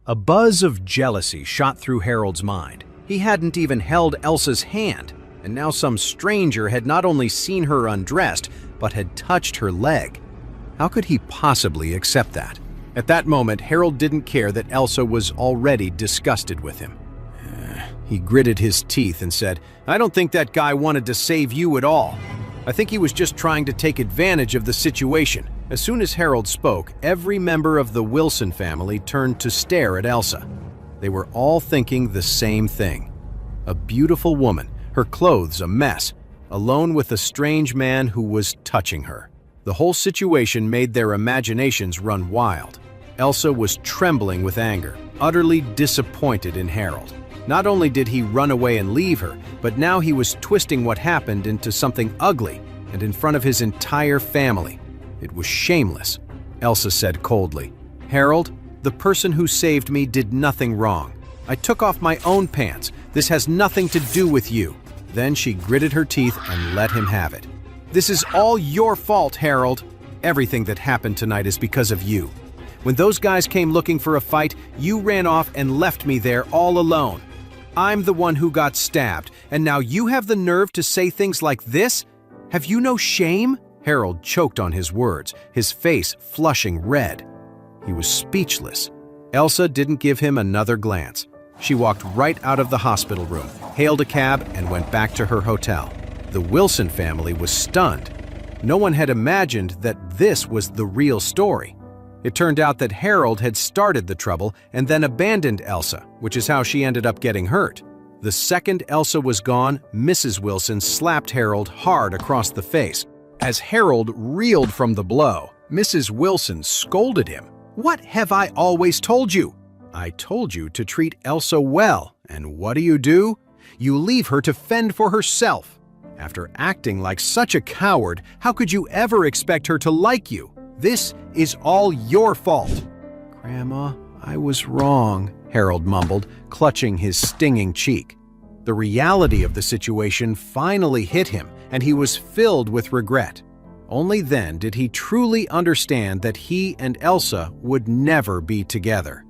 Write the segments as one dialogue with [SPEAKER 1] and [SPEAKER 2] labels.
[SPEAKER 1] A buzz of jealousy shot through Harold's mind. He hadn't even held Elsa's hand, and now some stranger had not only seen her undressed, but had touched her leg. How could he possibly accept that? At that moment, Harold didn't care that Elsa was already disgusted with him. He gritted his teeth and said, "I don't think that guy wanted to save you at all. I think he was just trying to take advantage of the situation." As soon as Harold spoke, every member of the Wilson family turned to stare at Elsa. They were all thinking the same thing. A beautiful woman, her clothes a mess, alone with a strange man who was touching her. The whole situation made their imaginations run wild. Elsa was trembling with anger, utterly disappointed in Harold. Not only did he run away and leave her, but now he was twisting what happened into something ugly and in front of his entire family. It was shameless. Elsa said coldly, "Harold, the person who saved me did nothing wrong. I took off my own pants. This has nothing to do with you." Then she gritted her teeth and let him have it. "This is all your fault, Harold. Everything that happened tonight is because of you. When those guys came looking for a fight, you ran off and left me there all alone. I'm the one who got stabbed, and now you have the nerve to say things like this? Have you no shame?" Harold choked on his words, his face flushing red. He was speechless. Elsa didn't give him another glance. She walked right out of the hospital room, hailed a cab, and went back to her hotel. The Wilson family was stunned. No one had imagined that this was the real story. It turned out that Harold had started the trouble and then abandoned Elsa, which is how she ended up getting hurt. The second Elsa was gone, Mrs. Wilson slapped Harold hard across the face. As Harold reeled from the blow, Mrs. Wilson scolded him. "What have I always told you? I told you to treat Elsa well, and what do? You leave her to fend for herself. After acting like such a coward, how could you ever expect her to like you? This is all your fault." "Grandma, I was wrong," Harold mumbled, clutching his stinging cheek. The reality of the situation finally hit him, and he was filled with regret. Only then did he truly understand that he and Elsa would never be together.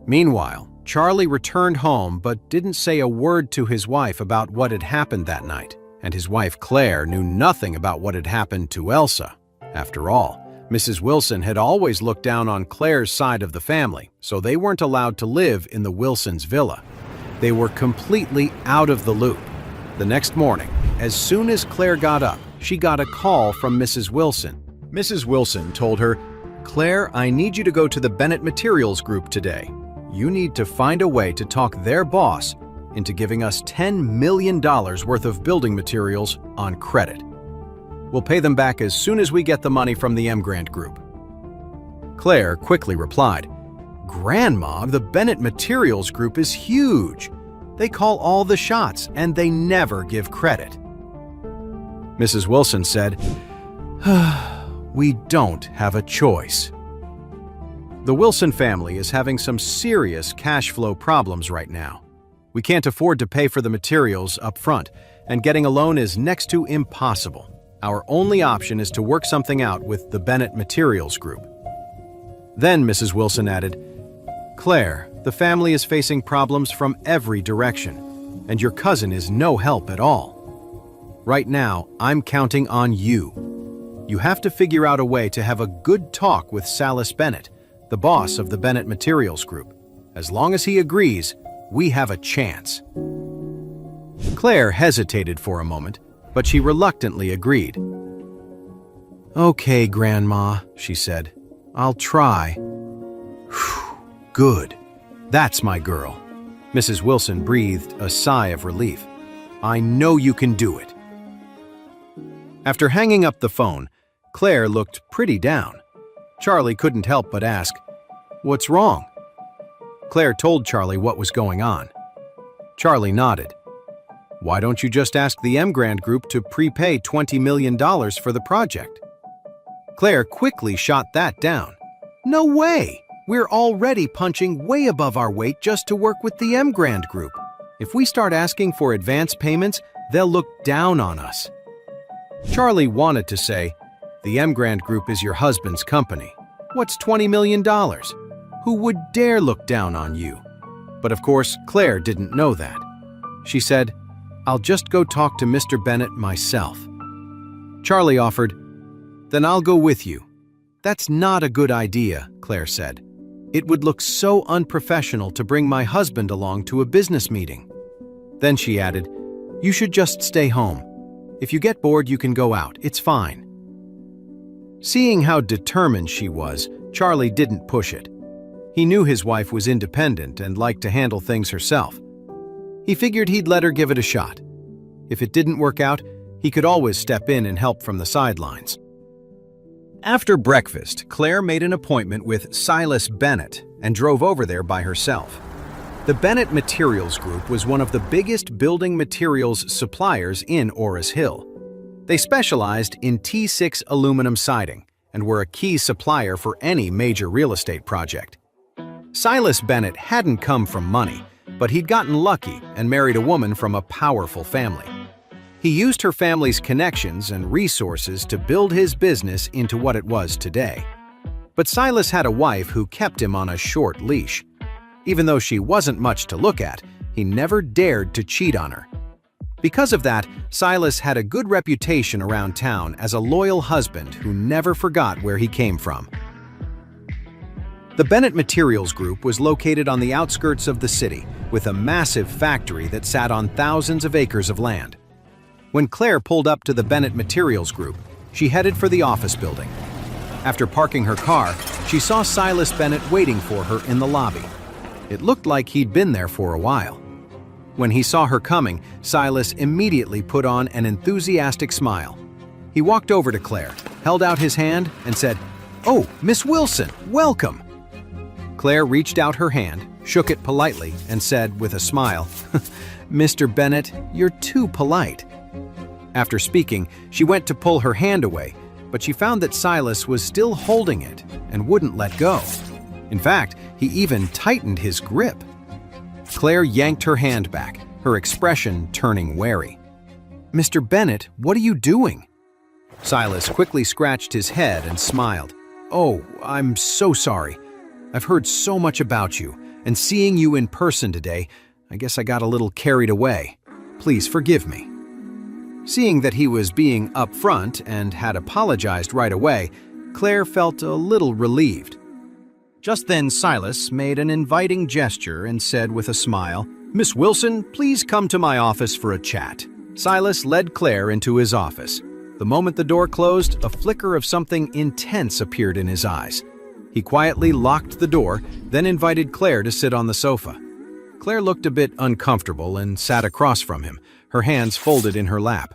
[SPEAKER 1] Meanwhile, Charlie returned home but didn't say a word to his wife about what had happened that night, and his wife Claire knew nothing about what had happened to Elsa. After all, Mrs. Wilson had always looked down on Claire's side of the family, so they weren't allowed to live in the Wilsons' villa. They were completely out of the loop. The next morning, as soon as Claire got up, she got a call from Mrs. Wilson. Mrs. Wilson told her, "Claire, I need you to go to the Bennett Materials Group today. You need to find a way to talk their boss into giving us $10 million worth of building materials on credit. We'll pay them back as soon as we get the money from the Grant Group." Claire quickly replied, "Grandma, the Bennett Materials Group is huge. They call all the shots and they never give credit." Mrs. Wilson said, "We don't have a choice." The Wilson family is having some serious cash flow problems right now. We can't afford to pay for the materials up front, and getting a loan is next to impossible. Our only option is to work something out with the Bennett Materials Group. Then Mrs. Wilson added, "Claire, the family is facing problems from every direction, and your cousin is no help at all. Right now, I'm counting on you. You have to figure out a way to have a good talk with Salas Bennett, the boss of the Bennett Materials Group. As long as he agrees, we have a chance." Claire hesitated for a moment, but she reluctantly agreed. "Okay, Grandma," she said. "I'll try." "Whew, good. That's my girl." Mrs. Wilson breathed a sigh of relief. "I know you can do it." After hanging up the phone, Claire looked pretty down. Charlie couldn't help but ask, "What's wrong?" Claire told Charlie what was going on. Charlie nodded. "Why don't you just ask the Grant Group to prepay $20 million for the project?" Claire quickly shot that down. "No way! We're already punching way above our weight just to work with the Grant Group. If we start asking for advance payments, they'll look down on us." Charlie wanted to say, "The Grant Group is your husband's company. What's $20 million? Who would dare look down on you? But of course, Claire didn't know that. She said, "I'll just go talk to Mr. Bennett myself." Charlie offered, "Then I'll go with you." "That's not a good idea," Claire said. "It would look so unprofessional to bring my husband along to a business meeting." Then she added, "You should just stay home. If you get bored, you can go out. It's fine." Seeing how determined she was, Charlie didn't push it. He knew his wife was independent and liked to handle things herself. He figured he'd let her give it a shot. If it didn't work out, he could always step in and help from the sidelines. After breakfast, Claire made an appointment with Silas Bennett and drove over there by herself. The Bennett Materials Group was one of the biggest building materials suppliers in Ores Hill. They specialized in T6 aluminum siding and were a key supplier for any major real estate project. Silas Bennett hadn't come from money, but he'd gotten lucky and married a woman from a powerful family. He used her family's connections and resources to build his business into what it was today. But Silas had a wife who kept him on a short leash. Even though she wasn't much to look at, he never dared to cheat on her. Because of that, Silas had a good reputation around town as a loyal husband who never forgot where he came from. The Bennett Materials Group was located on the outskirts of the city, with a massive factory that sat on thousands of acres of land. When Claire pulled up to the Bennett Materials Group, she headed for the office building. After parking her car, she saw Silas Bennett waiting for her in the lobby. It looked like he'd been there for a while. When he saw her coming, Silas immediately put on an enthusiastic smile. He walked over to Claire, held out his hand, and said, "Oh, Miss Wilson, welcome!" Claire reached out her hand, shook it politely, and said with a smile, "Mr. Bennett, you're too polite." After speaking, she went to pull her hand away, but she found that Silas was still holding it and wouldn't let go. In fact, he even tightened his grip. Claire yanked her hand back, her expression turning wary. "Mr. Bennett, what are you doing?" Silas quickly scratched his head and smiled. "Oh, I'm so sorry. I've heard so much about you, and seeing you in person today, I guess I got a little carried away. Please forgive me." Seeing that he was being upfront and had apologized right away, Claire felt a little relieved. Just then, Silas made an inviting gesture and said with a smile, "Miss Wilson, please come to my office for a chat." Silas led Claire into his office. The moment the door closed, a flicker of something intense appeared in his eyes. He quietly locked the door, then invited Claire to sit on the sofa. Claire looked a bit uncomfortable and sat across from him, her hands folded in her lap.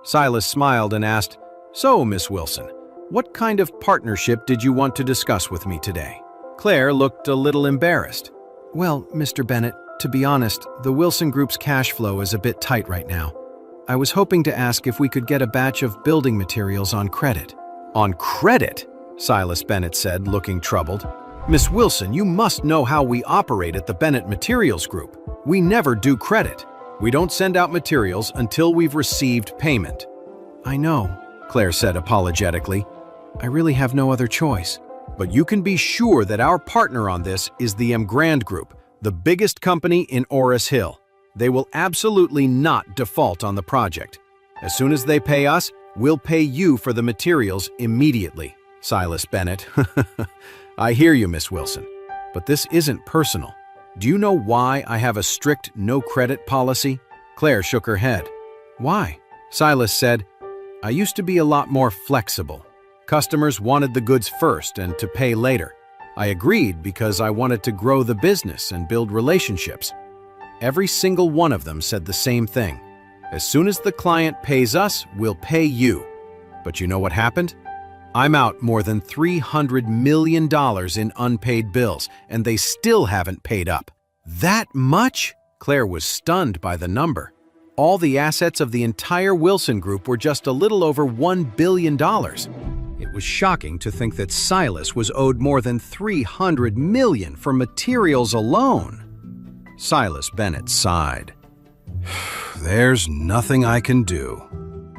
[SPEAKER 1] Silas smiled and asked, "So, Miss Wilson, what kind of partnership did you want to discuss with me today?" Claire looked a little embarrassed. "Well, Mr. Bennett, to be honest, the Wilson Group's cash flow is a bit tight right now. I was hoping to ask if we could get a batch of building materials on credit." "On credit?" Silas Bennett said, looking troubled. "Miss Wilson, you must know how we operate at the Bennett Materials Group. We never do credit. We don't send out materials until we've received payment." "I know," Claire said apologetically. "I really have no other choice." "But you can be sure that our partner on this is the Grand Group, the biggest company in Ores Hill. They will absolutely not default on the project. As soon as they pay us, we'll pay you for the materials immediately." Silas Bennett. "I hear you, Miss Wilson, but this isn't personal. Do you know why I have a strict no-credit policy?" Claire shook her head. "Why?" Silas said, "I used to be a lot more flexible. Customers wanted the goods first and to pay later. I agreed because I wanted to grow the business and build relationships. Every single one of them said the same thing. As soon as the client pays us, we'll pay you. But you know what happened? I'm out more than $300 million in unpaid bills, and they still haven't paid up." "That much?" Claire was stunned by the number. All the assets of the entire Wilson Group were just a little over $1 billion. It was shocking to think that Silas was owed more than $300 million for materials alone. Silas Bennett sighed. "There's nothing I can do.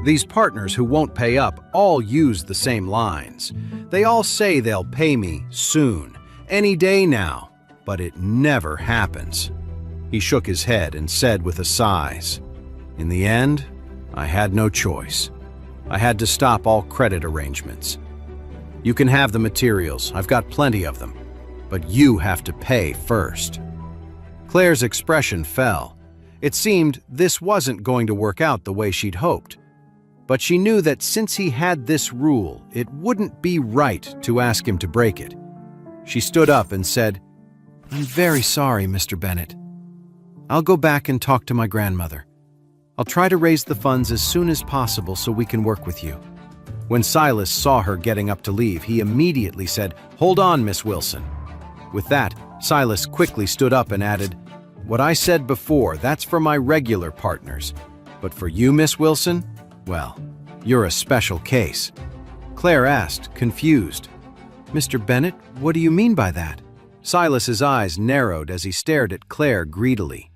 [SPEAKER 1] These partners who won't pay up all use the same lines. They all say they'll pay me soon, Any day now, but it never happens." He shook his head and said with a sigh, "In the end, I had no choice. I had to stop all credit arrangements. You can have the materials, I've got plenty of them, but you have to pay first." Claire's expression fell. It seemed this wasn't going to work out the way she'd hoped. But she knew that since he had this rule, it wouldn't be right to ask him to break it. She stood up and said, "I'm very sorry, Mr. Bennett. I'll go back and talk to my grandmother. I'll try to raise the funds as soon as possible so we can work with you." When Silas saw her getting up to leave, he immediately said, "Hold on, Miss Wilson." With that, Silas quickly stood up and added, "What I said before, that's for my regular partners. But for you, Miss Wilson, well, you're a special case." Claire asked, confused, "Mr. Bennett, what do you mean by that?" Silas's eyes narrowed as he stared at Claire greedily.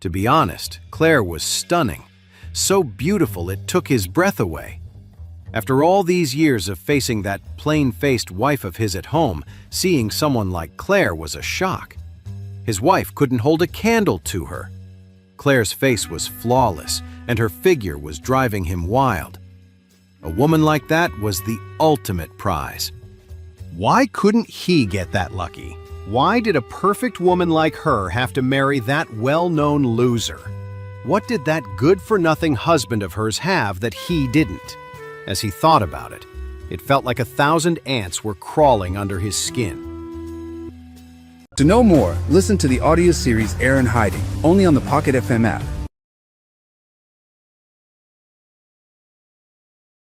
[SPEAKER 1] To be honest, Claire was stunning, so beautiful it took his breath away. After all these years of facing that plain-faced wife of his at home, seeing someone like Claire was a shock. His wife couldn't hold a candle to her. Claire's face was flawless, and her figure was driving him wild. A woman like that was the ultimate prize. Why couldn't he get that lucky? Why did a perfect woman like her have to marry that well-known loser? What did that good-for-nothing husband of hers have that he didn't? As he thought about it, it felt like 1,000 ants were crawling under his skin.
[SPEAKER 2] To know more, listen to the audio series Heir in Hiding, only on the Pocket FM app.